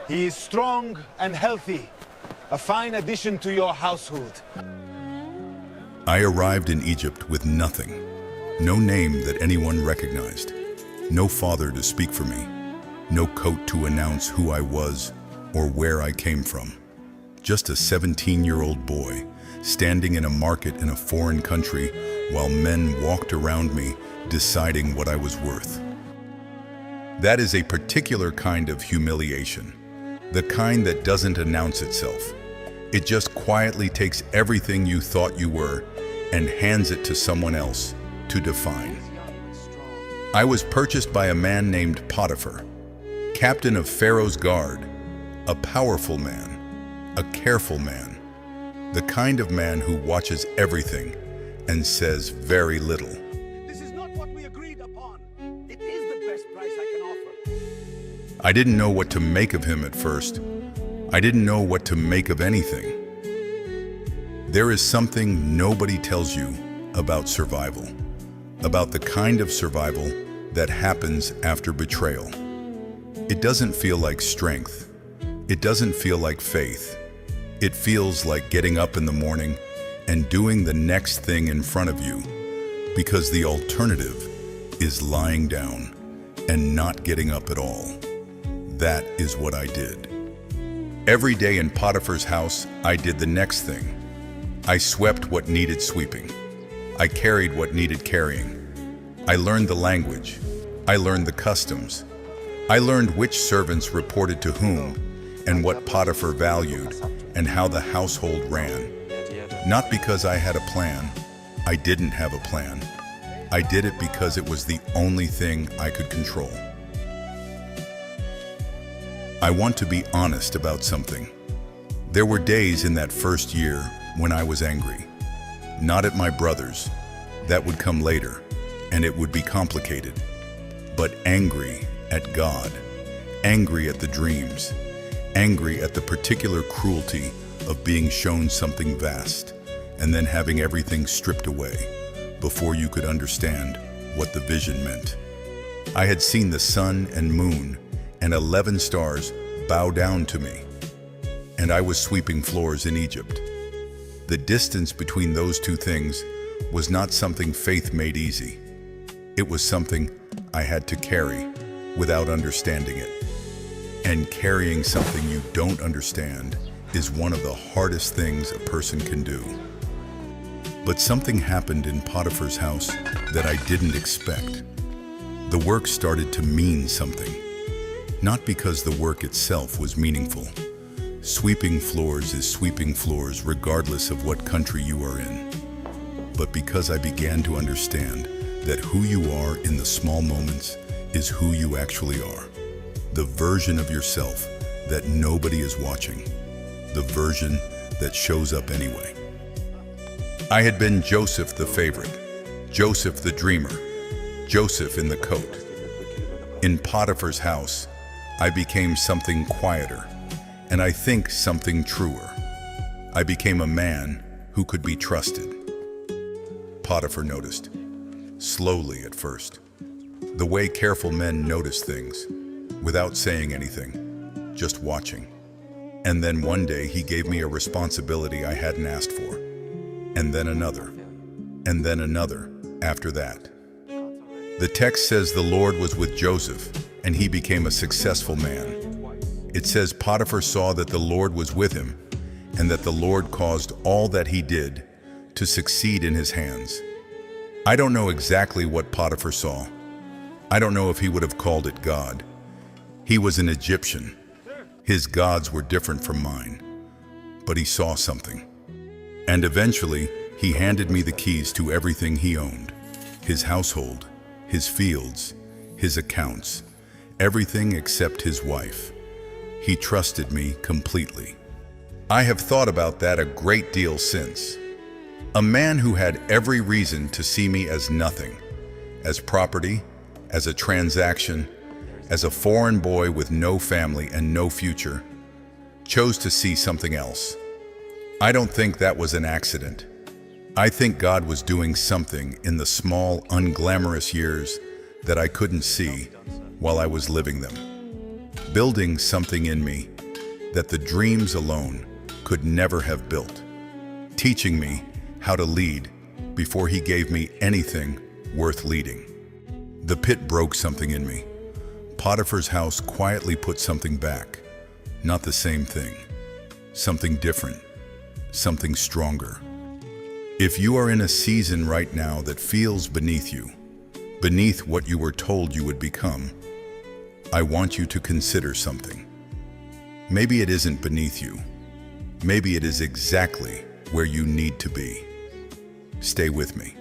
He is strong and healthy, a fine addition to your household. I arrived in Egypt with nothing, no name that anyone recognized, no father to speak for me, no coat to announce who I was or where I came from. Just a 17-year-old boy standing in a market in a foreign country while men walked around me deciding what I was worth. That is a particular kind of humiliation, the kind that doesn't announce itself. It just quietly takes everything you thought you were and hands it to someone else to define. I was purchased by a man named Potiphar, captain of Pharaoh's guard, a powerful man, a careful man, the kind of man who watches everything and says very little. This is not what we agreed upon. It is the best price I can offer. I didn't know what to make of him at first. I didn't know what to make of anything. There is something nobody tells you about survival, about the kind of survival that happens after betrayal. It doesn't feel like strength. It doesn't feel like faith. It feels like getting up in the morning and doing the next thing in front of you, because the alternative is lying down and not getting up at all. That is what I did. Every day in Potiphar's house, I did the next thing. I swept what needed sweeping. I carried what needed carrying. I learned the language. I learned the customs. I learned which servants reported to whom and what Potiphar valued and how the household ran. Not because I had a plan. I didn't have a plan. I did it because it was the only thing I could control. I want to be honest about something. There were days in that first year when I was angry. Not at my brothers. That would come later, and it would be complicated. But angry at God. Angry at the dreams. Angry at the particular cruelty of being shown something vast and then having everything stripped away before you could understand what the vision meant. I had seen the sun and moon and 11 stars bow down to me, and I was sweeping floors in Egypt. The distance between those two things was not something faith made easy. It was something I had to carry without understanding it. And carrying something you don't understand is one of the hardest things a person can do. But something happened in Potiphar's house that I didn't expect. The work started to mean something. Not because the work itself was meaningful. Sweeping floors is sweeping floors regardless of what country you are in. But because I began to understand that who you are in the small moments is who you actually are. The version of yourself that nobody is watching. The version that shows up anyway. I had been Joseph the favorite, Joseph the dreamer, Joseph in the coat. In Potiphar's house, I became something quieter, and I think something truer. I became a man who could be trusted. Potiphar noticed, slowly at first, the way careful men notice things, without saying anything, just watching. And then one day he gave me a responsibility I hadn't asked for, and then another after that. The text says the Lord was with Joseph, and he became a successful man. It says Potiphar saw that the Lord was with him, and that the Lord caused all that he did to succeed in his hands. I don't know exactly what Potiphar saw. I don't know if he would have called it God. He was an Egyptian. His gods were different from mine. But he saw something. And eventually, he handed me the keys to everything he owned. His household, his fields, his accounts, everything except his wife. He trusted me completely. I have thought about that a great deal since. A man who had every reason to see me as nothing, as property, as a transaction, as a foreign boy with no family and no future, chose to see something else. I don't think that was an accident. I think God was doing something in the small, unglamorous years that I couldn't see while I was living them. Building something in me that the dreams alone could never have built, teaching me how to lead before he gave me anything worth leading. The pit broke something in me. Potiphar's house quietly put something back. Not the same thing. Something different. Something stronger. If you are in a season right now that feels beneath you, beneath what you were told you would become, I want you to consider something. Maybe it isn't beneath you. Maybe it is exactly where you need to be. Stay with me.